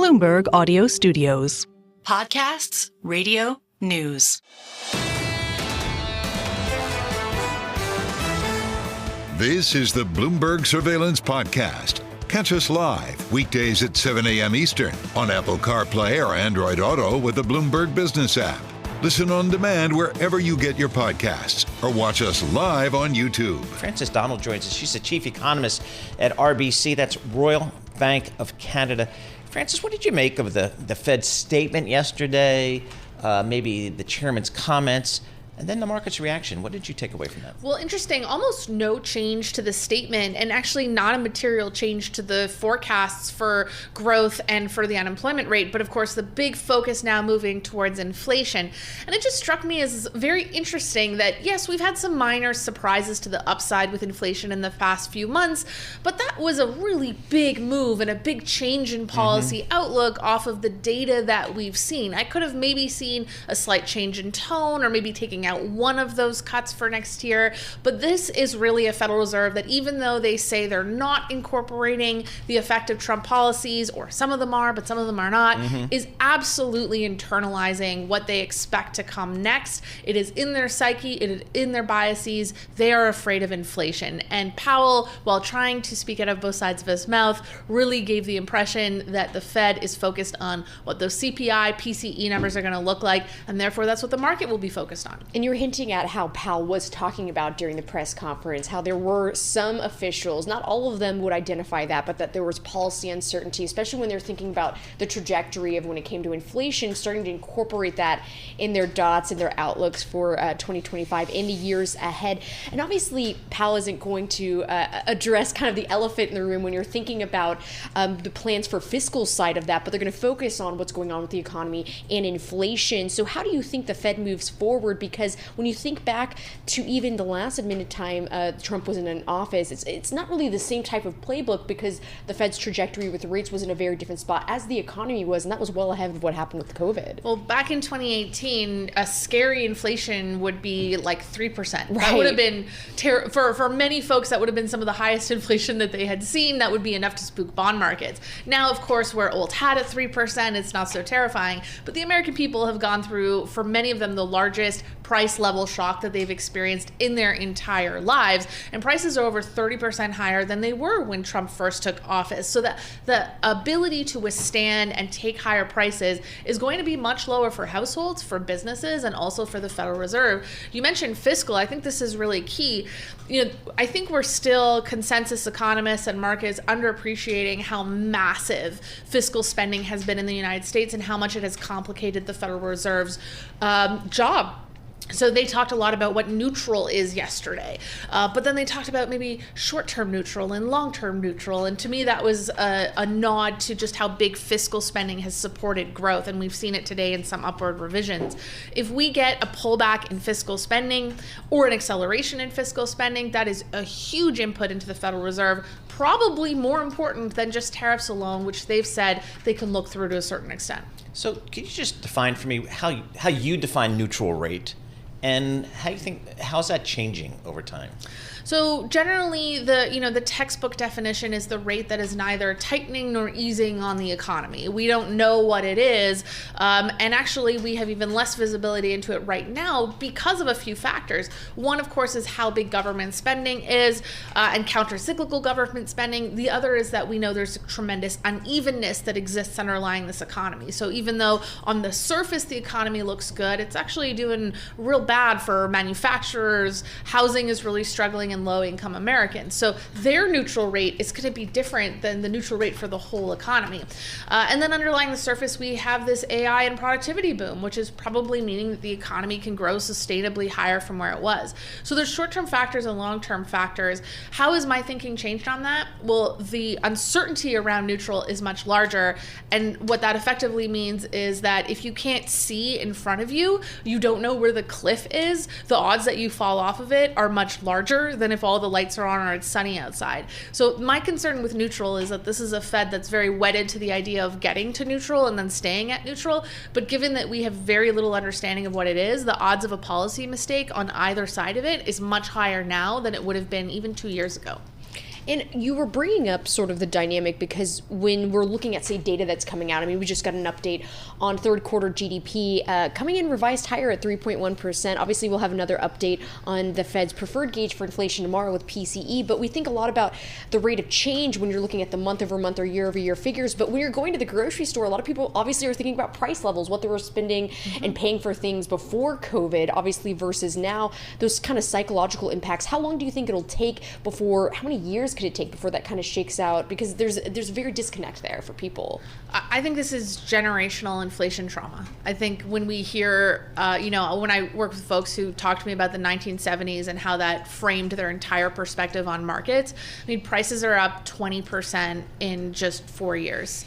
Bloomberg Audio Studios. Podcasts, radio, news. This is the Bloomberg Surveillance Podcast. Catch us live weekdays at 7 a.m. Eastern on Apple CarPlay or Android Auto with the Bloomberg Business app. Listen on demand wherever you get your podcasts or watch us live on YouTube. Frances Donald joins us. She's the chief economist at RBC. That's Royal Bank of Canada. Frances, what did you make of the Fed's statement yesterday, maybe the chairman's comments, and then the market's reaction? What did you take away from that? Well, interesting. Almost no change to the statement, and actually not a material change to the forecasts for growth and for the unemployment rate. But of course, the big focus now moving towards inflation. And it just struck me as very interesting that, yes, we've had some minor surprises to the upside with inflation in the past few months, but that was a really big move and a big change in policy outlook off of the data that we've seen. I could have maybe seen a slight change in tone or maybe taking out one of those cuts for next year. But this is really a Federal Reserve that, even though they say they're not incorporating the effect of Trump policies, or some of them are, but some of them are not, is absolutely internalizing what they expect to come next. It is in their psyche, it is in their biases. They are afraid of inflation. And Powell, while trying to speak out of both sides of his mouth, really gave the impression that the Fed is focused on what those CPI, PCE numbers are going to look like, and therefore that's what the market will be focused on. And you're hinting at how Powell was talking about during the press conference, how there were some officials, not all of them would identify that, but that there was policy uncertainty, especially when they're thinking about the trajectory of when it came to inflation, starting to incorporate that in their dots and their outlooks for 2025 and the years ahead. And obviously, Powell isn't going to address kind of the elephant in the room when you're thinking about the plans for fiscal side of that, but they're going to focus on what's going on with the economy and inflation. So how do you think the Fed moves forward? Because when you think back to even the last admitted time Trump was in an office, it's not really the same type of playbook, because the Fed's trajectory with rates was in a very different spot as the economy was, and that was well ahead of what happened with COVID. Well, back in 2018, a scary inflation would be like 3%. Right. That would have been, for many folks, that would have been some of the highest inflation that they had seen. That would be enough to spook bond markets. Now, of course, we're old hat at 3%. It's not so terrifying. But the American people have gone through, for many of them, the largest price level shock that they've experienced in their entire lives. And prices are over 30% higher than they were when Trump first took office. So that the ability to withstand and take higher prices is going to be much lower for households, for businesses, and also for the Federal Reserve. You mentioned fiscal. I think this is really key. I think we're still, consensus economists and markets, underappreciating how massive fiscal spending has been in the United States and how much it has complicated the Federal Reserve's job. So they talked a lot about what neutral is yesterday, but then they talked about maybe short-term neutral and long-term neutral. And to me, that was a nod to just how big fiscal spending has supported growth. And we've seen it today in some upward revisions. If we get a pullback in fiscal spending or an acceleration in fiscal spending, that is a huge input into the Federal Reserve, probably more important than just tariffs alone, which they've said they can look through to a certain extent. So can you just define for me how you define neutral rate? And how's that changing over time? So generally, the textbook definition is the rate that is neither tightening nor easing on the economy. We don't know what it is, and actually we have even less visibility into it right now because of a few factors. One, of course, is how big government spending is, and counter-cyclical government spending. The other is that we know there's a tremendous unevenness that exists underlying this economy. So even though on the surface the economy looks good, it's actually doing real bad for manufacturers. Housing is really struggling in low-income Americans. So their neutral rate is going to be different than the neutral rate for the whole economy. And then underlying the surface, we have this AI and productivity boom, which is probably meaning that the economy can grow sustainably higher from where it was. So there's short-term factors and long-term factors. How has my thinking changed on that? Well, the uncertainty around neutral is much larger. And what that effectively means is that if you can't see in front of you, you don't know where the cliff is, the odds that you fall off of it are much larger than if all the lights are on or it's sunny outside. So my concern with neutral is that this is a Fed that's very wedded to the idea of getting to neutral and then staying at neutral. But given that we have very little understanding of what it is, the odds of a policy mistake on either side of it is much higher now than it would have been even 2 years ago. And you were bringing up sort of the dynamic because when we're looking at, say, data that's coming out, I mean, we just got an update on third quarter GDP coming in revised higher at 3.1%. Obviously, we'll have another update on the Fed's preferred gauge for inflation tomorrow with PCE, but we think a lot about the rate of change when you're looking at the month-over-month or year-over-year figures. But when you're going to the grocery store, a lot of people obviously are thinking about price levels, what they were spending and paying for things before COVID, obviously, versus now, those kind of psychological impacts. How long do you think it'll take before, how many years could it take before that kind of shakes out? Because there's a very disconnect there for people. I think this is generational inflation trauma. I think when we hear, when I work with folks who talk to me about the 1970s and how that framed their entire perspective on markets, I mean, prices are up 20% in just 4 years.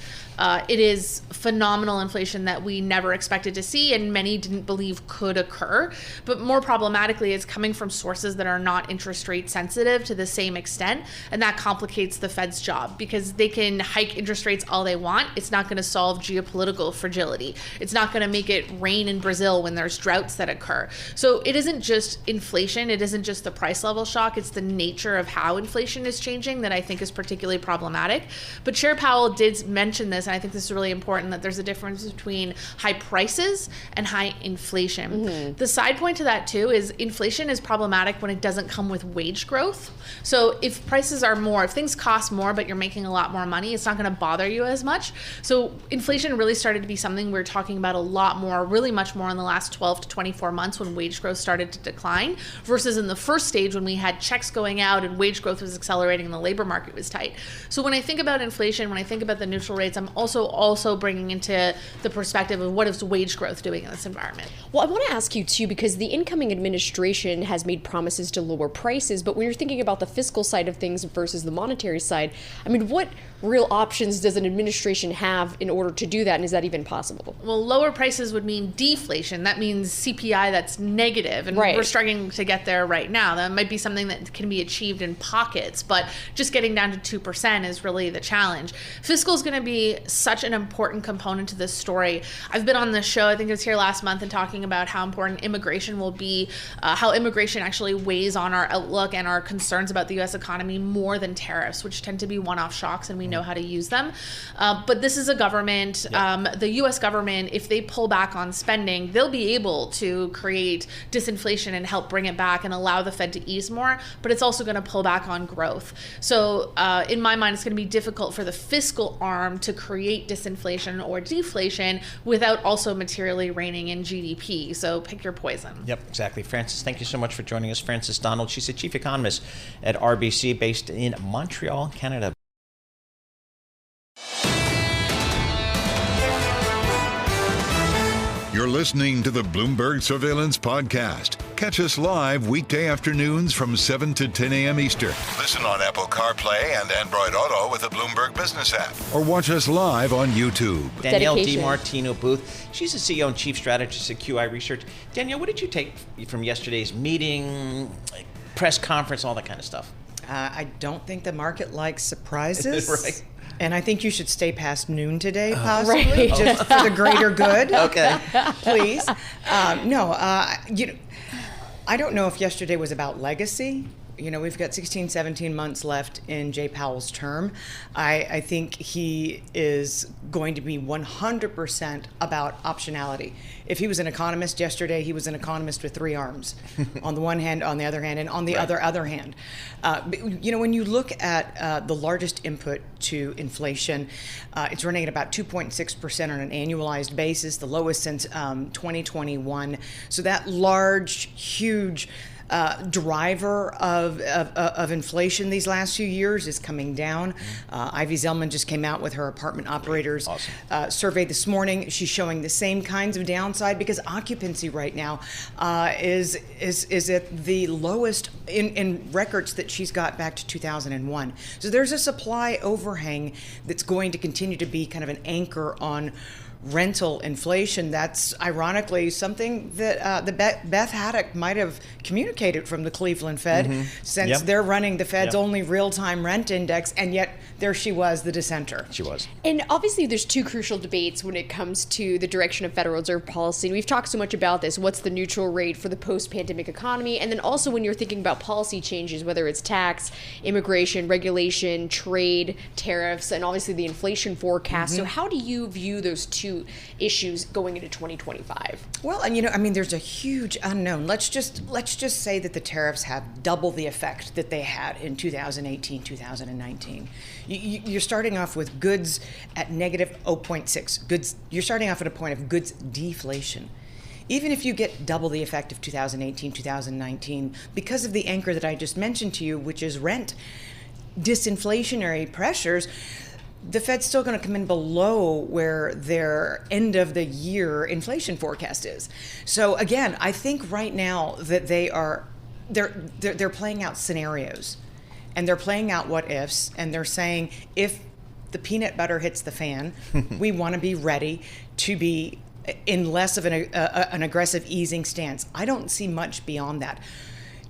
It is phenomenal inflation that we never expected to see and many didn't believe could occur. But more problematically, it's coming from sources that are not interest rate sensitive to the same extent. And that complicates the Fed's job because they can hike interest rates all they want. It's not going to solve geopolitical fragility. It's not going to make it rain in Brazil when there's droughts that occur. So it isn't just inflation. It isn't just the price level shock. It's the nature of how inflation is changing that I think is particularly problematic. But Chair Powell did mention this, and I think this is really important, that there's a difference between high prices and high inflation. The side point to that too is inflation is problematic when it doesn't come with wage growth. So if prices are more, if things cost more but you're making a lot more money, it's not going to bother you as much. So inflation really started to be something we're talking about a lot more, really much more in the last 12 to 24 months when wage growth started to decline versus in the first stage when we had checks going out and wage growth was accelerating and the labor market was tight. So when I think about inflation, when I think about the neutral rates, I'm also bringing into the perspective of what is wage growth doing in this environment. Well, I want to ask you too, because the incoming administration has made promises to lower prices, but when you're thinking about the fiscal side of things versus the monetary side, I mean, what real options does an administration have in order to do that, and is that even possible? Well, lower prices would mean deflation. That means CPI that's negative, and we're struggling to get there right now. That might be something that can be achieved in pockets, but just getting down to 2% is really the challenge. Fiscal is going to be such an important component to this story. I've been on this show, I think it was here last month, and talking about how important immigration will be, how immigration actually weighs on our outlook and our concerns about the U.S. economy more than tariffs, which tend to be one-off shocks, and we know how to use them. But this is a government, the U.S. government, if they pull back on spending, they'll be able to create disinflation and help bring it back and allow the Fed to ease more, but it's also going to pull back on growth. So in my mind, it's going to be difficult for the fiscal arm to create disinflation or deflation without also materially reining in GDP. So pick your poison. Yep, exactly. Frances, thank you so much for joining us. Frances Donald, she's the chief economist at RBC based in Montreal, Canada. You're listening to the Bloomberg Surveillance Podcast. Catch us live weekday afternoons from 7 to 10 a.m. Eastern. Listen on Apple CarPlay and Android Auto with the Bloomberg Business app. Or watch us live on YouTube. Danielle DiMartino Booth, she's the CEO and chief strategist at QI Research. Danielle, what did you take from yesterday's meeting, press conference, all that kind of stuff? I don't think the market likes surprises. Right. And I think you should stay past noon today, possibly, just for the greater good. Okay. Please. I don't know if yesterday was about legacy. You know, we've got 16, 17 months left in Jay Powell's term. I think he is going to be 100% about optionality. If he was an economist yesterday, he was an economist with three arms. On the one hand, on the other hand, and on the other hand. When you look at the largest input to inflation, it's running at about 2.6% on an annualized basis, the lowest since 2021. So that large, huge driver of inflation these last few years is coming down. Ivy Zellman just came out with her apartment operators survey this morning. She's showing the same kinds of downside because occupancy right now is at the lowest in records that she's got back to 2001. So there's a supply overhang that's going to continue to be kind of an anchor on rental inflation. That's ironically something that Beth Haddock might have communicated from the Cleveland Fed, since they're running the Fed's only real-time rent index, and yet there she was, the dissenter. She was. And obviously there's two crucial debates when it comes to the direction of Federal Reserve policy. And we've talked so much about this. What's the neutral rate for the post-pandemic economy? And then also when you're thinking about policy changes, whether it's tax, immigration, regulation, trade, tariffs, and obviously the inflation forecast. So how do you view those two issues going into 2025? Well, and there's a huge unknown. Let's just say that the tariffs have double the effect that they had in 2018, 2019. You're starting off with goods at negative 0.6. Goods. You're starting off at a point of goods deflation. Even if you get double the effect of 2018, 2019, because of the anchor that I just mentioned to you, which is rent, disinflationary pressures, the Fed's still going to come in below where their end of the year inflation forecast is. So again, I think right now that they're playing out scenarios, and they're playing out what ifs, and they're saying if the peanut butter hits the fan, we want to be ready to be in less of an aggressive easing stance. I don't see much beyond that.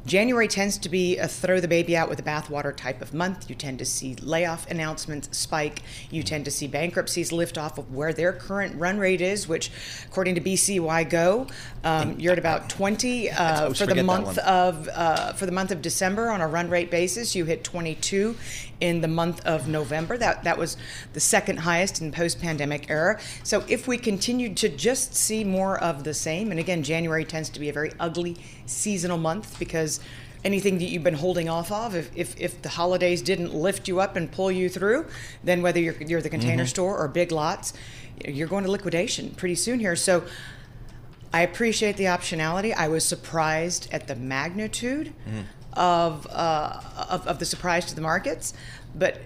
January tends to be a throw the baby out with the bathwater type of month. You tend to see layoff announcements spike. You tend to see bankruptcies lift off of where their current run rate is, which, according to BCY Go, you're at about 20 for the month of December on a run rate basis. You hit 22 in the month of November. That was the second highest in post-pandemic era. So if we continue to just see more of the same, and again, January tends to be a very ugly seasonal month because anything that you've been holding off of, if the holidays didn't lift you up and pull you through, then whether you're the Container Store or Big Lots, you're going to liquidation pretty soon here. So I appreciate the optionality. I was surprised at the magnitude of the surprise to the markets, but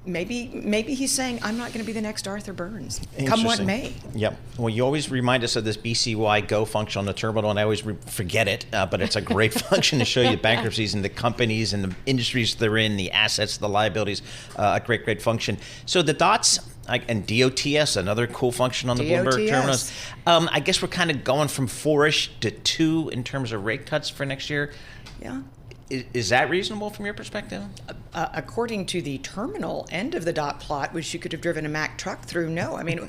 maybe he's saying, I'm not going to be the next Arthur Burns, come what may. Yep. Well, you always remind us of this BCY Go function on the terminal, and I always forget it, but it's a great function to show you bankruptcies and the companies and the industries they're in, the assets, the liabilities, a great function. So the dots, and DOTS, another cool function on the Bloomberg terminals. I guess we're kind of going from 4-ish to 2 in terms of rate cuts for next year. Yeah. Is that reasonable from your perspective? According to the terminal end of the dot plot, which you could have driven a Mack truck through, no. I mean,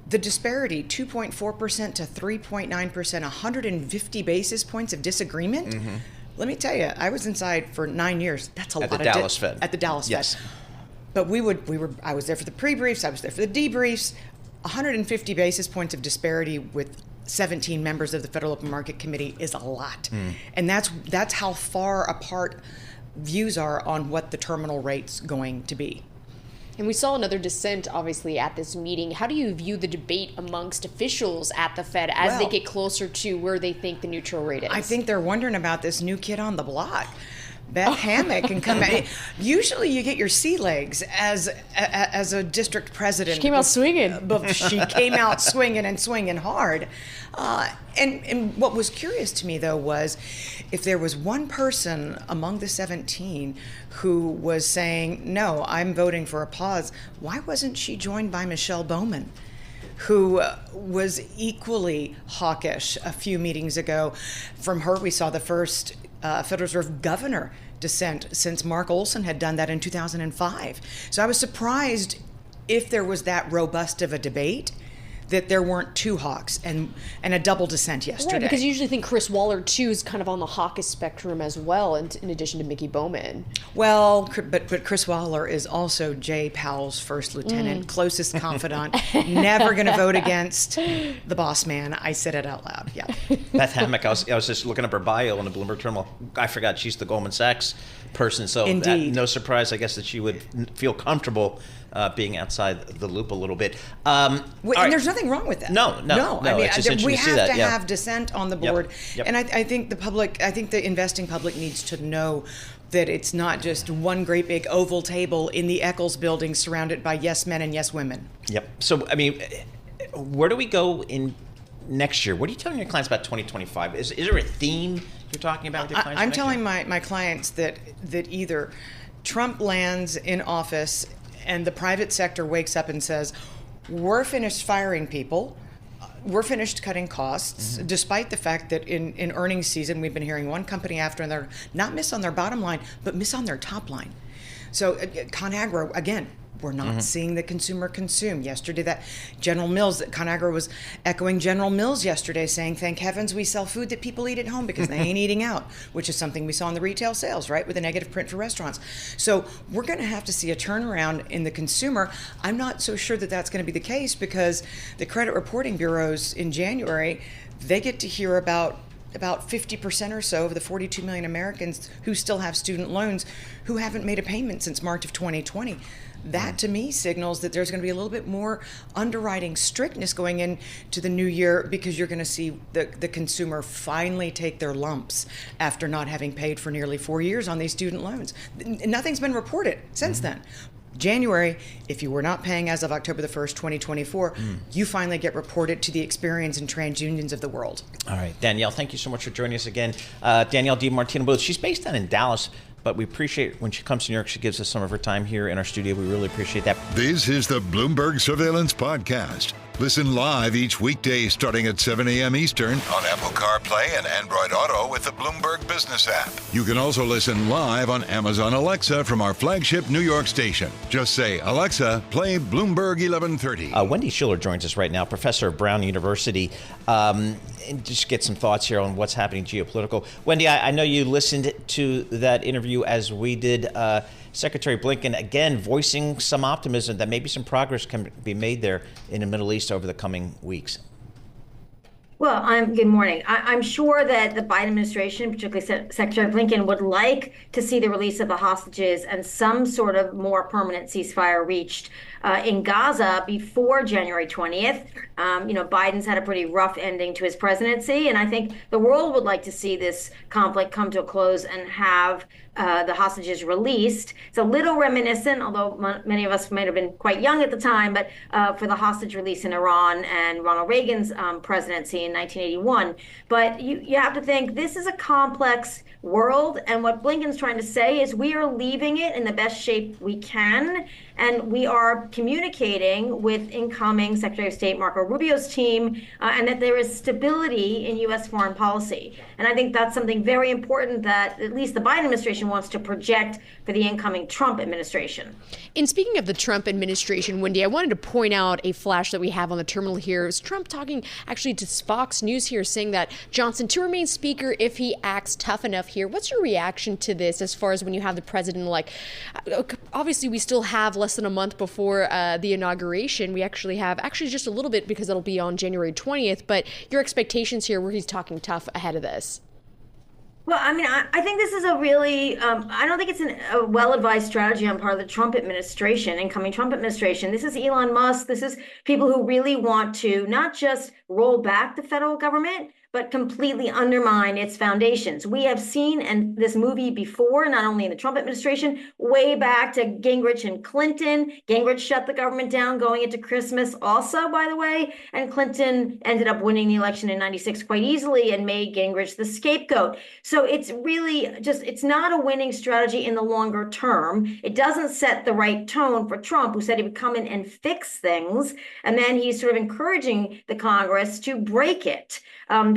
the disparity, 2.4% to 3.9%, 150 basis points of disagreement. Let me tell you, I was inside for 9 years. That's a lot of At the Dallas Fed. At the Dallas Yes. Fed. But I was there for the pre-briefs, I was there for the debriefs. 150 basis points of disparity with 17 members of the Federal Open Market Committee is a lot. And that's how far apart views are on what the terminal rate's going to be. And we saw another dissent, obviously, at this meeting. How do you view the debate amongst officials at the Fed as they get closer to where they think the neutral rate is? I think they're wondering about this new kid on the block. Beth Hammock can come out. Usually you get your sea legs as a district president. She came out swinging. But she came out swinging and swinging hard. And what was curious to me, though, was if there was one person among the 17 who was saying, no, I'm voting for a pause, why wasn't she joined by Michelle Bowman, who was equally hawkish a few meetings ago? From her, we saw the first Federal Reserve governor dissent since Mark Olson had done that in 2005. So I was surprised, if there was that robust of a debate, that there weren't two hawks and a double dissent yesterday. Right, because you usually think Chris Waller, too, is kind of on the hawkish spectrum as well, in addition to Mickey Bowman. Well, but Chris Waller is also Jay Powell's first lieutenant, closest confidant, never going to vote against the boss man. I said it out loud, yeah. Beth Hammock, I was just looking up her bio on the Bloomberg terminal. I forgot she's the Goldman Sachs person, so no surprise, I guess, that she would feel comfortable being outside the loop a little bit. And there's nothing wrong with that. No. I mean, it's just interesting we to see have that. to have dissent on the board. Yep. And I think the investing public needs to know that it's not just one great big oval table in the Eccles building surrounded by yes men and yes women. Yep. So, I mean, where do we go in next year? What are you telling your clients about 2025? Is there a theme you're talking about with your clients? I'm telling my clients that either Trump lands in office and the private sector wakes up and says, we're finished firing people. We're finished cutting costs, despite the fact that in earnings season, we've been hearing one company after another not miss on their bottom line, but miss on their top line. So ConAgra, again, we're not seeing the consumer consume. Yesterday, that General Mills, that ConAgra was echoing General Mills yesterday, saying, thank heavens we sell food that people eat at home because they ain't eating out, which is something we saw in the retail sales, right, with a negative print for restaurants. So we're going to have to see a turnaround in the consumer. I'm not so sure that that's going to be the case because the credit reporting bureaus in January, they get to hear about 50% or so of the 42 million Americans who still have student loans who haven't made a payment since March of 2020. That to me signals that there's going to be a little bit more underwriting strictness going into the new year because you're going to see the consumer finally take their lumps after not having paid for nearly 4 years on these student loans. Nothing's been reported since then. January, if you were not paying as of October the 1st, 2024, you finally get reported to the Experian and TransUnions of the world. All right, Danielle, thank you so much for joining us again. Danielle DiMartino Booth, she's based down in Dallas, but we appreciate when she comes to New York, she gives us some of her time here in our studio. We really appreciate that. This is the Bloomberg Surveillance Podcast. Listen live each weekday starting at 7 a.m. Eastern on Apple CarPlay and Android Auto with the Bloomberg Business app. You can also listen live on Amazon Alexa from our flagship New York station. Just say, Alexa, play Bloomberg 1130. Wendy Schiller joins us right now, professor of Brown University. And just get some thoughts here on what's happening geopolitical. Wendy, I know you listened to that interview as we did. Secretary Blinken, again, voicing some optimism that maybe some progress can be made there in the Middle East over the coming weeks. Well, good morning. I'm sure that the Biden administration, particularly Secretary Blinken, would like to see the release of the hostages and some sort of more permanent ceasefire reached in Gaza before January 20th. Biden's had a pretty rough ending to his presidency, and I think the world would like to see this conflict come to a close and have the hostages released. It's a little reminiscent, although many of us might have been quite young at the time, but for the hostage release in Iran and Ronald Reagan's presidency in 1981. But you have to think this is a complex world, and what Blinken's trying to say is we are leaving it in the best shape we can, and we are communicating with incoming Secretary of State Marco Rubio's team, and that there is stability in U.S. foreign policy. And I think that's something very important that at least the Biden administration wants to project for the incoming Trump administration. And speaking of the Trump administration, Wendy, I wanted to point out a flash that we have on the terminal here. It was Trump talking actually to Fox News here, saying that Johnson to remain speaker if he acts tough enough here. What's your reaction to this as far as when you have the president-elect? Obviously, we still have less than a month before the inauguration. We actually have just a little bit because it'll be on January 20th. But your expectations here where he's talking tough ahead of this? Well, I mean, I think this is a really, I don't think it's a well-advised strategy on part of the Trump administration, incoming Trump administration. This is Elon Musk. This is people who really want to not just roll back the federal government, but completely undermine its foundations. We have seen this movie before, not only in the Trump administration, way back to Gingrich and Clinton. Gingrich shut the government down going into Christmas also, by the way, and Clinton ended up winning the election in 96 quite easily and made Gingrich the scapegoat. So it's really it's not a winning strategy in the longer term. It doesn't set the right tone for Trump, who said he would come in and fix things, and then he's sort of encouraging the Congress to break it.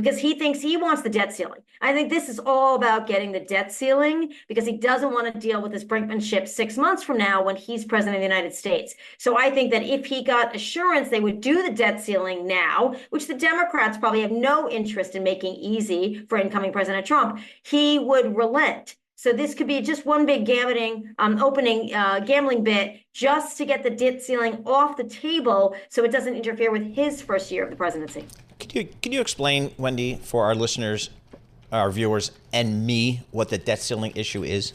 Because he thinks he wants the debt ceiling. I think this is all about getting the debt ceiling because he doesn't want to deal with this brinkmanship 6 months from now when he's president of the United States. So I think that if he got assurance they would do the debt ceiling now, which the Democrats probably have no interest in making easy for incoming President Trump, he would relent. So this could be just one big gambling bit just to get the debt ceiling off the table so it doesn't interfere with his first year of the presidency. Can you explain, Wendy, for our listeners, our viewers, and me, what the debt ceiling issue is?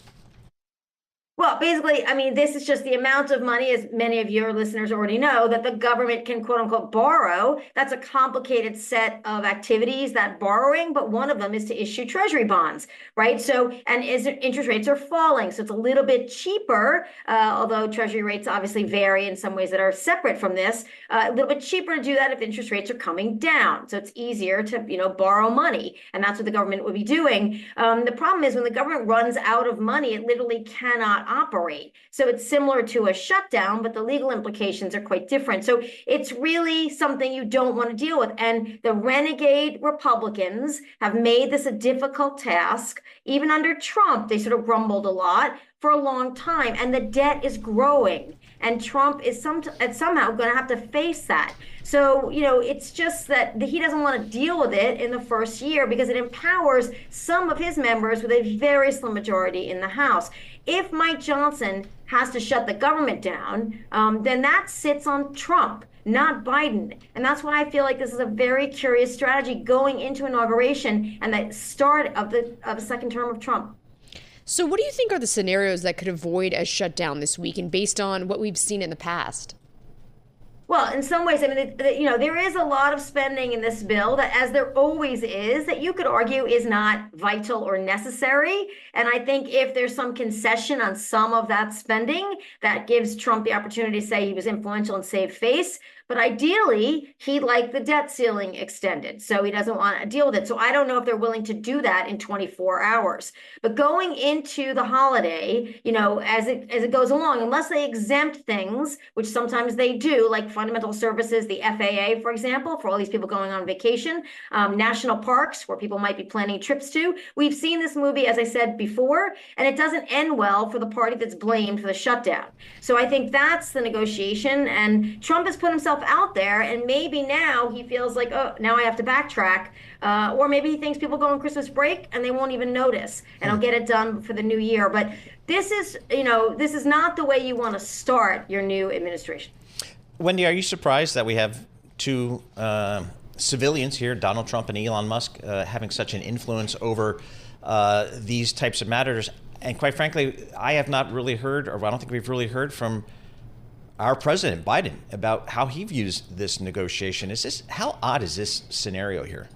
Well, basically, I mean, this is just the amount of money, as many of your listeners already know, that the government can, quote unquote, borrow. That's a complicated set of activities, that borrowing, but one of them is to issue treasury bonds, right? So, and interest rates are falling. So it's a little bit cheaper, although treasury rates obviously vary in some ways that are separate from this, a little bit cheaper to do that if interest rates are coming down. So it's easier to, borrow money. And that's what the government would be doing. The problem is when the government runs out of money, it literally cannot operate. So it's similar to a shutdown, but the legal implications are quite different. So it's really something you don't want to deal with. And the renegade Republicans have made this a difficult task. Even under Trump, they sort of grumbled a lot for a long time, and the debt is growing. And Trump is somehow going to have to face that. So, it's just that he doesn't want to deal with it in the first year because it empowers some of his members with a very slim majority in the House. If Mike Johnson has to shut the government down, then that sits on Trump, not Biden. And that's why I feel like this is a very curious strategy going into inauguration and the start of the second term of Trump. So what do you think are the scenarios that could avoid a shutdown this week, and based on what we've seen in the past? Well, in some ways, I mean, there is a lot of spending in this bill that, as there always is, that you could argue is not vital or necessary. And I think if there's some concession on some of that spending, that gives Trump the opportunity to say he was influential and save face. But ideally, he'd like the debt ceiling extended, so he doesn't want to deal with it. So I don't know if they're willing to do that in 24 hours. But going into the holiday, as it goes along, unless they exempt things, which sometimes they do, like fundamental services, the FAA, for example, for all these people going on vacation, national parks, where people might be planning trips to. We've seen this movie, as I said before, and it doesn't end well for the party that's blamed for the shutdown. So I think that's the negotiation, and Trump has put himself out there, and maybe now he feels like, oh, now I have to backtrack, or maybe he thinks people go on Christmas break and they won't even notice, and he'll get it done for the new year. But this is not the way you want to start your new administration. Wendy, are you surprised that we have two civilians here, Donald Trump and Elon Musk, having such an influence over these types of matters? And quite frankly, I have not really heard, or I don't think we've really heard from our president, Biden, about how he views this negotiation. How odd is this scenario here?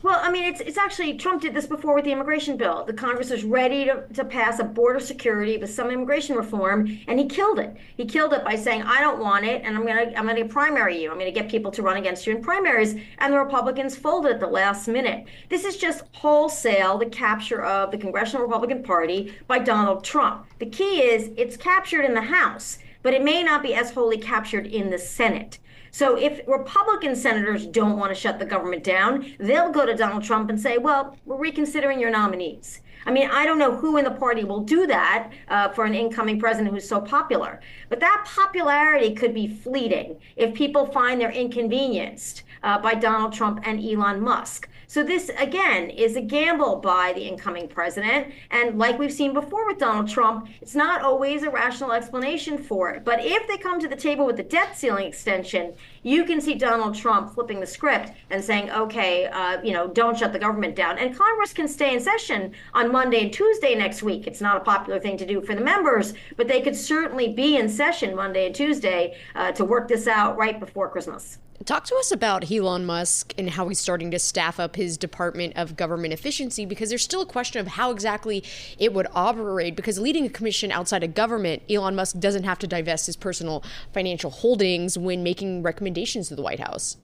Well, I mean, it's actually, Trump did this before with the immigration bill. The Congress was ready to pass a border security with some immigration reform, and he killed it. He killed it by saying, I don't want it, and I'm gonna primary you. I'm gonna get people to run against you in primaries. And the Republicans folded at the last minute. This is just wholesale, the capture of the Congressional Republican Party by Donald Trump. The key is it's captured in the House, but it may not be as wholly captured in the Senate. So if Republican senators don't want to shut the government down, they'll go to Donald Trump and say, well, we're reconsidering your nominees. I mean, I don't know who in the party will do that for an incoming president who's so popular. But that popularity could be fleeting if people find they're inconvenienced by Donald Trump and Elon Musk. So this, again, is a gamble by the incoming president. And like we've seen before with Donald Trump, it's not always a rational explanation for it. But if they come to the table with the debt ceiling extension, you can see Donald Trump flipping the script and saying, okay, don't shut the government down. And Congress can stay in session on Monday and Tuesday next week. It's not a popular thing to do for the members, but they could certainly be in session Monday and Tuesday to work this out right before Christmas. Talk to us about Elon Musk and how he's starting to staff up his Department of Government Efficiency, because there's still a question of how exactly it would operate, because leading a commission outside of government, Elon Musk doesn't have to divest his personal financial holdings when making recommendations to the White House.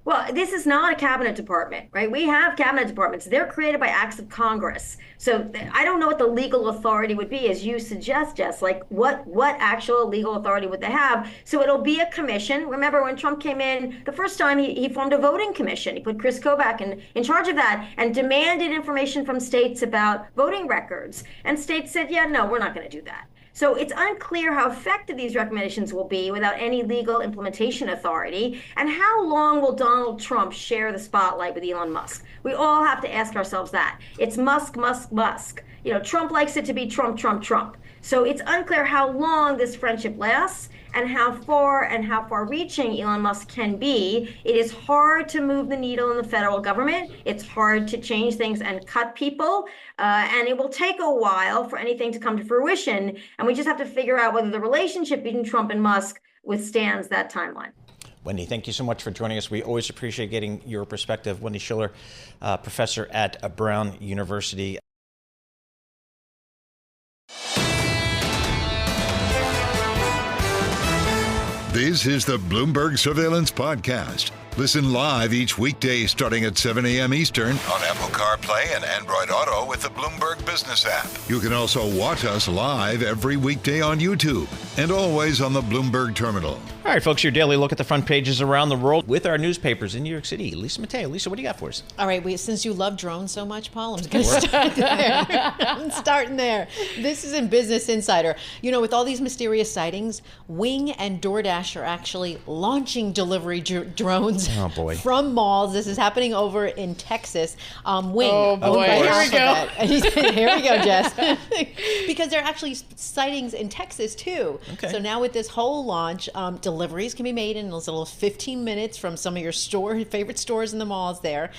Well, this is not a cabinet department, right? We have cabinet departments. They're created by acts of Congress. So I don't know what the legal authority would be, as you suggest, Jess. Like, what actual legal authority would they have? So it'll be a commission. Remember, when Trump came in the first time, he formed a voting commission. He put Chris Kobach in charge of that and demanded information from states about voting records. And states said, yeah, no, we're not going to do that. So it's unclear how effective these recommendations will be without any legal implementation authority. And how long will Donald Trump share the spotlight with Elon Musk? We all have to ask ourselves that. It's Musk, Musk, Musk. Trump likes it to be Trump, Trump, Trump. So it's unclear how long this friendship lasts and how far-reaching Elon Musk can be. It is hard to move the needle in the federal government. It's hard to change things and cut people. And it will take a while for anything to come to fruition. And we just have to figure out whether the relationship between Trump and Musk withstands that timeline. Wendy, thank you so much for joining us. We always appreciate getting your perspective. Wendy Schiller, professor at Brown University. This is the Bloomberg Surveillance Podcast. Listen live each weekday starting at 7 a.m. Eastern on Apple CarPlay and Android Auto with the Bloomberg Business app. You can also watch us live every weekday on YouTube and always on the Bloomberg terminal. All right, folks, your daily look at the front pages around the world with our newspapers in New York City. Lisa Mateo. Lisa, what do you got for us? All right, since you love drones so much, Paul, I'm going to start there. I'm starting there. This is in Business Insider. You know, with all these mysterious sightings, Wing and DoorDash are actually launching delivery drones from malls. This is happening over in Texas. Wing. Oh, boy. Here we go. Here we go, Jess. Because there are actually sightings in Texas, too. Okay. So now with this whole launch, deliveries can be made in as little as 15 minutes from some of your favorite stores in the malls there.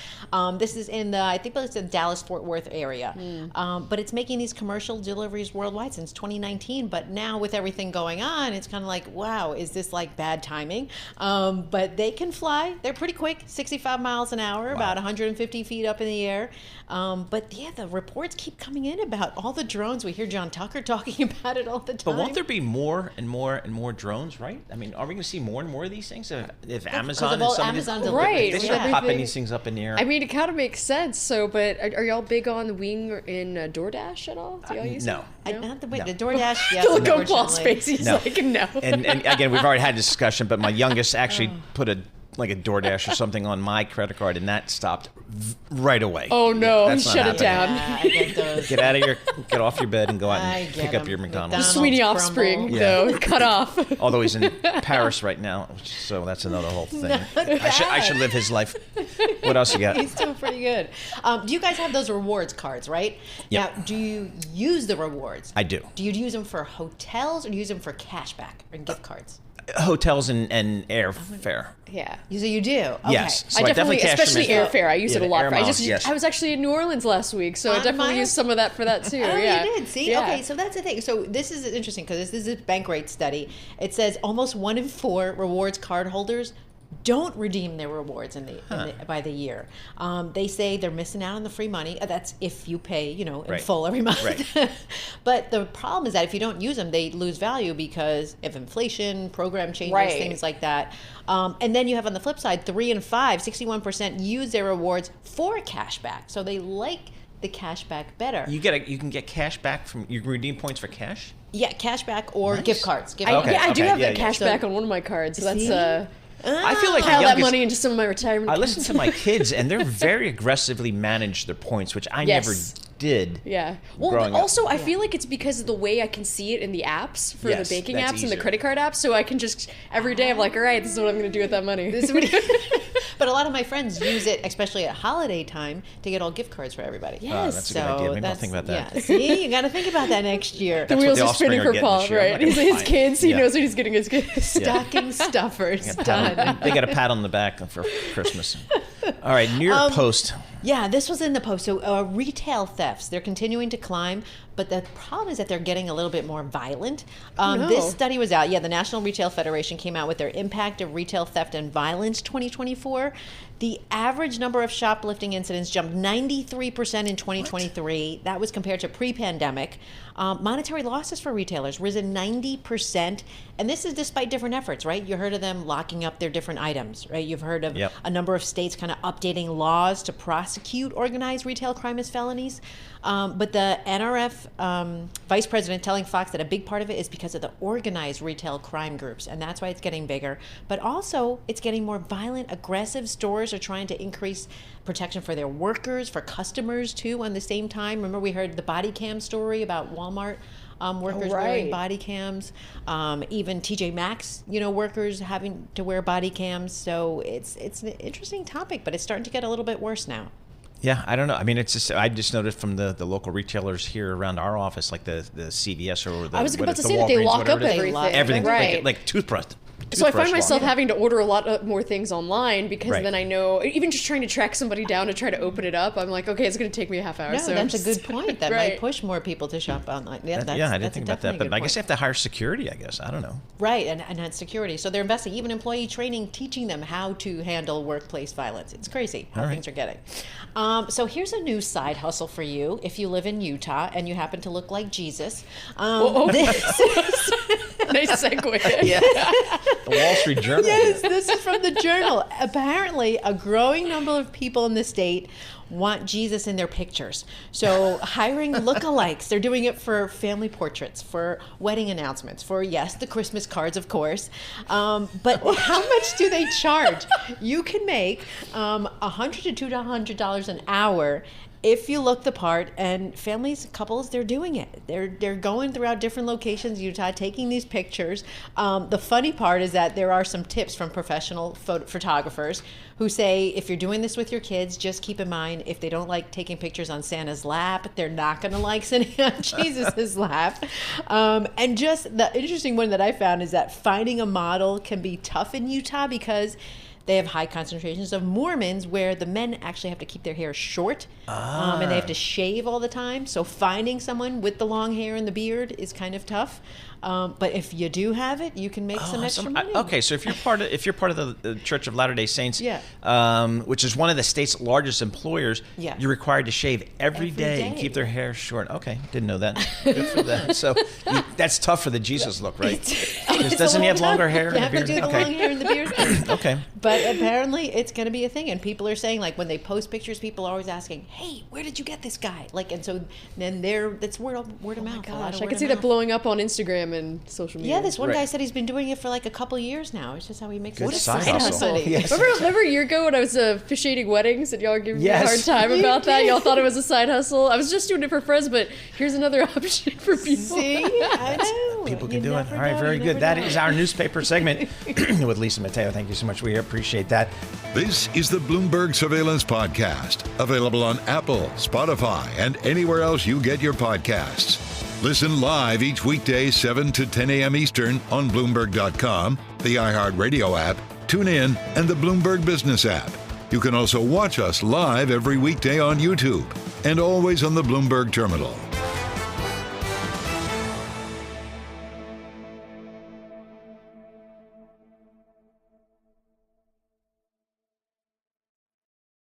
This is in I think it's the Dallas-Fort Worth area. But it's making these commercial deliveries worldwide since 2019. But now with everything going on, it's kind of like, wow, is this like bad timing? But they can fly. They're pretty quick, 65 miles an hour, about 150 feet up in the air. But yeah, the reports keep coming in about all the drones. We hear John Tucker talking about it all the time. But won't there be more and more and more drones, right? I mean, are we going to see more and more of these things? If Amazon and some Amazon right, they start popping these things up in the air. I mean, it kind of makes sense. So, but are y'all big on Wing in DoorDash at all? Do y'all use no. it? Not the DoorDash, yes. Look on Paul's face. He's like, no. And again, we've already had a discussion, but my youngest actually put a DoorDash or something on my credit card, and that stopped right away. Oh no, That's shut it down. I get those. Get off your bed and go out and pick up your The McDonald's. Sweeney offspring, though, cut off. Although he's in Paris right now, so that's another whole thing. I should live his life. What else you got? He's doing pretty good. Do you guys have those rewards cards, right? Yep. Now, do you use the rewards? I do. Do you use them for hotels or do you use them for cashback or gift cards? Hotels and airfare. Yeah. So you do? Okay. Yes. So I definitely cash them especially in. airfare. I use it a lot. Air miles, yes. I was actually in New Orleans last week, so I definitely miles? used some of that for that too. Oh, yeah. you did? See? Yeah. Okay, so that's the thing. So this is interesting because this is a bank rate study. It says almost 1 in 4 rewards card holders don't redeem their rewards by the year. They say they're missing out on the free money. That's if you pay, in full every month. Right. But the problem is that if you don't use them, they lose value because of inflation, program changes, things like that. And then you have on the flip side, 3 in 5, 61% use their rewards for cash back. So they like the cash back better. You can get cash back you can redeem points for cash? Yeah, cash back or gift cards. I do have that cash back on one of my cards. So that's I feel like pile that money into some of my retirement I accounts. listen to my kids, and they're very aggressively manage their points, which I never did. Yeah. Well, also, I feel like it's because of the way I can see it in the apps for the banking apps easier. and the credit card apps. So I can just, every day, I'm like, all right, this is what I'm going to do with that money. But a lot of my friends use it, especially at holiday time, to get all gift cards for everybody. Yes. That's a good idea. Maybe I'll think about that. Yeah. See, you got to think about that next year. The wheels are spinning for Paul, right? His kids, he knows what he's getting his kids. Stocking stuffers done. They got a pat on the back for Christmas. All right, New York Post. Yeah, this was in the Post. So retail thefts, they're continuing to climb, but the problem is that they're getting a little bit more violent. This study was out. Yeah, the National Retail Federation came out with their Impact of Retail Theft and Violence 2024. The average number of shoplifting incidents jumped 93% in 2023. That was compared to pre-pandemic. Monetary losses for retailers risen 90%. And this is despite different efforts, right? You heard of them locking up their different items, right? You've heard of a number of states kind of updating laws to prosecute organized retail crime as felonies. But the NRF vice president telling Fox that a big part of it is because of the organized retail crime groups, and that's why it's getting bigger. But also, it's getting more violent, aggressive. Stores are trying to increase protection for their workers, for customers too, on the same time. Remember, we heard the body cam story about Walmart workers wearing body cams, even TJ Maxx, workers having to wear body cams. So it's an interesting topic, but it's starting to get a little bit worse now. Yeah, I don't know. I mean, it's just I just noticed from the local retailers here around our office, like the CVS or the I was about to the say that they Walgreens, lock up everything. everything. Right. Like toothbrush. So I find myself having to order a lot more things online because then I know, even just trying to track somebody down to try to open it up, I'm like, okay, it's going to take me a half hour. No, so that's a good point. That might push more people to shop online. I didn't think about that. But I guess they have to hire security, I guess. I don't know. Right, and that's security. So they're investing, even employee training, teaching them how to handle workplace violence. It's crazy how things are getting. So here's a new side hustle for you if you live in Utah and you happen to look like Jesus. Nice segue. The Wall Street Journal. Yes, this is from the Journal. Apparently, a growing number of people in the state want Jesus in their pictures. So hiring lookalikes. They're doing it for family portraits, for wedding announcements, for, yes, the Christmas cards, of course. But how much do they charge? You can make $100 to $200 an hour if you look the part, and families, couples, they're doing it. They're going throughout different locations in Utah, taking these pictures. The funny part is that there are some tips from professional photographers who say, if you're doing this with your kids, just keep in mind, if they don't like taking pictures on Santa's lap, they're not going to like sitting on Jesus's lap. And just the interesting one that I found is that finding a model can be tough in Utah because they have high concentrations of Mormons where the men actually have to keep their hair short and they have to shave all the time. So finding someone with the long hair and the beard is kind of tough. But if you do have it, you can make some extra money. Okay, so if you're part of the Church of Latter-day Saints, which is one of the state's largest employers, you're required to shave every day and keep their hair short. Okay, didn't know that. Good for that. So that's tough for the Jesus look, right? Doesn't he have longer hair and a beard? You have to do the long hair and the beard. Okay. But apparently it's going to be a thing, and people are saying, like, when they post pictures, people are always asking, "Hey, where did you get this guy?" Like, and so then it's word of mouth. Gosh, I can see that blowing up on Instagram and social media. Yeah, this one guy said he's been doing it for like a couple years now. It's just how he makes Good it. side hustle. Yes. Remember a year ago when I was officiating weddings and y'all were giving me a hard time about that? Y'all thought it was a side hustle. I was just doing it for friends, but here's another option for people. See, I know. People can do it. All right, very good. That is our newspaper segment with Lisa Mateo. Thank you so much. We appreciate that. This is the Bloomberg Surveillance Podcast, available on Apple, Spotify, and anywhere else you get your podcasts. Listen live each weekday 7 to 10 a.m. Eastern on Bloomberg.com, the iHeartRadio app, TuneIn, and the Bloomberg Business app. You can also watch us live every weekday on YouTube and always on the Bloomberg Terminal.